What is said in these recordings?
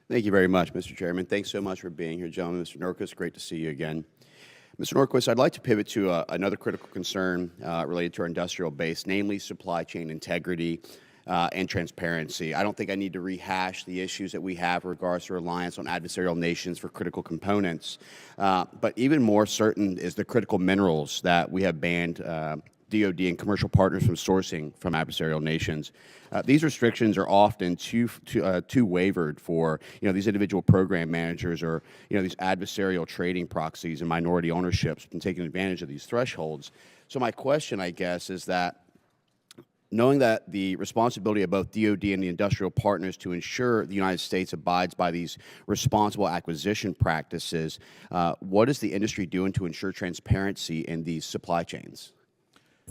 Thank you very much, Mr. Chairman. Thanks so much for being here, gentlemen. Mr. Norquist, great to see you again. Mr. Norquist, I'd like to pivot to another critical concern related to our industrial base, namely supply chain integrity and transparency. I don't think I need to rehash the issues that we have in regards to reliance on adversarial nations for critical components. But even more certain is the critical minerals that we have banned DoD and commercial partners from sourcing from adversarial nations. These restrictions are often too wavered for these individual program managers or these adversarial trading proxies and minority ownerships and taking advantage of these thresholds. So my question, I guess, is that knowing that the responsibility of both DoD and the industrial partners to ensure the United States abides by these responsible acquisition practices, what is the industry doing to ensure transparency in these supply chains?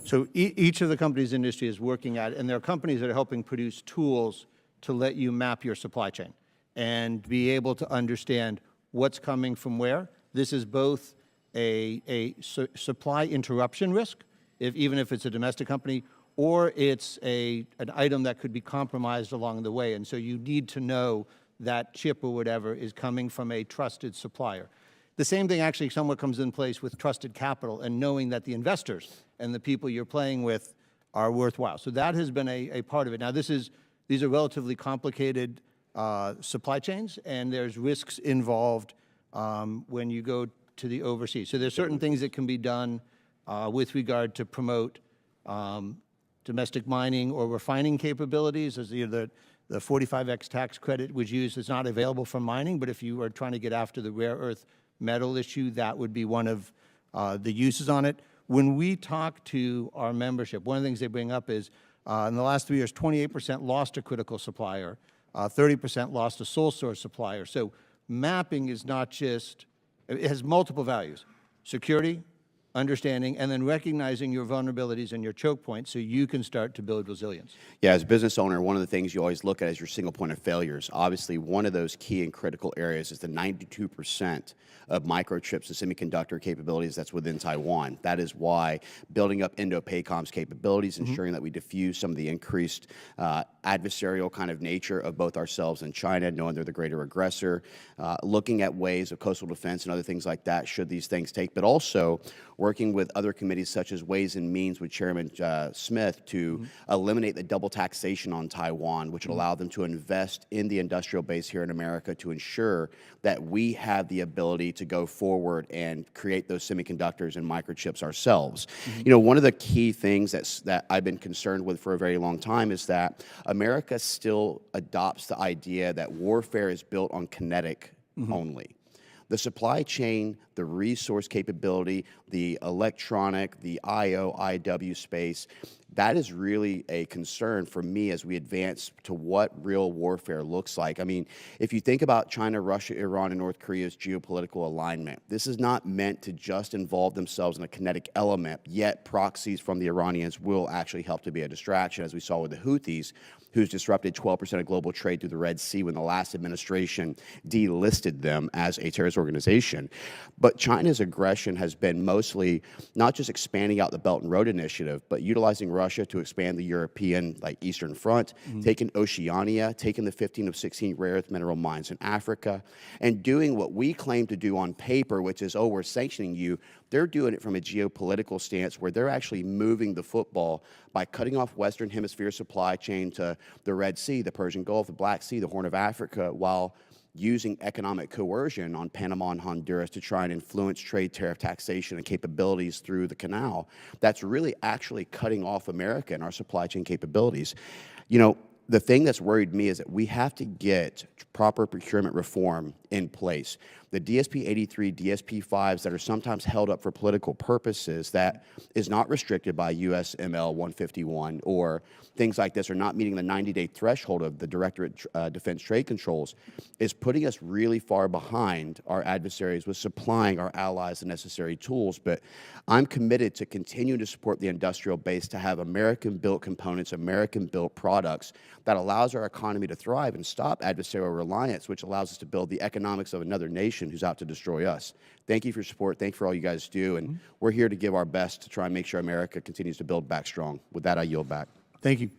So each of the companies in the industry is working at it, and there are companies that are helping produce tools to let you map your supply chain and be able to understand what's coming from where. This is both a supply interruption risk, even if it's a domestic company, or it's an item that could be compromised along the way. And so you need to know that chip or whatever is coming from a trusted supplier. The same thing actually somewhat comes in place with trusted capital and knowing that the investors and the people you're playing with are worthwhile. So that has been a part of it. Now these are relatively complicated supply chains, and there's risks involved when you go to the overseas. So there's certain things that can be done with regard to promote domestic mining or refining capabilities. As the 45X tax credit was used, it's not available for mining, but if you are trying to get after the rare earth metal issue, that would be one of the uses on it. When we talk to our membership, one of the things they bring up is in the last 3 years, 28% lost a critical supplier, 30% lost a sole source supplier. So mapping is not just, it has multiple values: security, understanding, and then recognizing your vulnerabilities and your choke points so you can start to build resilience. Yeah, as a business owner, one of the things you always look at is your single point of failures. Obviously, one of those key and critical areas is the 92% of microchips and semiconductor capabilities that's within Taiwan. That is why building up Indo-PACOM's capabilities, ensuring that we diffuse some of the increased adversarial kind of nature of both ourselves and China, knowing they're the greater aggressor, looking at ways of coastal defense and other things like that should these things take, but also working with other committees such as Ways and Means with Chairman Smith to eliminate the double taxation on Taiwan, which would allow them to invest in the industrial base here in America to ensure that we have the ability to go forward and create those semiconductors and microchips ourselves. One of the key things that I've been concerned with for a very long time is that America still adopts the idea that warfare is built on kinetic only. The supply chain, the resource capability, the electronic, the IO/IW space, that is really a concern for me as we advance to what real warfare looks like. I mean, if you think about China, Russia, Iran, and North Korea's geopolitical alignment, this is not meant to just involve themselves in a kinetic element, yet proxies from the Iranians will actually help to be a distraction, as we saw with the Houthis, who's disrupted 12% of global trade through the Red Sea when the last administration delisted them as a terrorist organization. But China's aggression has been mostly not just expanding out the Belt and Road Initiative, but utilizing Russia to expand the European, Eastern Front, taking Oceania, taking the 15 of 16 rare earth mineral mines in Africa, and doing what we claim to do on paper, which is, oh, we're sanctioning you. They're doing it from a geopolitical stance where they're actually moving the football by cutting off Western Hemisphere supply chain to the Red Sea, the Persian Gulf, the Black Sea, the Horn of Africa, while using economic coercion on Panama and Honduras to try and influence trade, tariff, taxation, and capabilities through the canal. That's really actually cutting off America and our supply chain capabilities. The thing that's worried me is that we have to get proper procurement reform in place. The DSP 83, DSP 5s that are sometimes held up for political purposes that is not restricted by USML 151 or things like this, are not meeting the 90-day threshold of the Directorate Defense Trade Controls, is putting us really far behind our adversaries with supplying our allies the necessary tools. But I'm committed to continue to support the industrial base to have American-built components, American-built products that allows our economy to thrive and stop adversarial reliance, which allows us to build the economics of another nation who's out to destroy us. Thank you for your support. Thank you for all you guys do. And we're here to give our best to try and make sure America continues to build back strong. With that, I yield back. Thank you.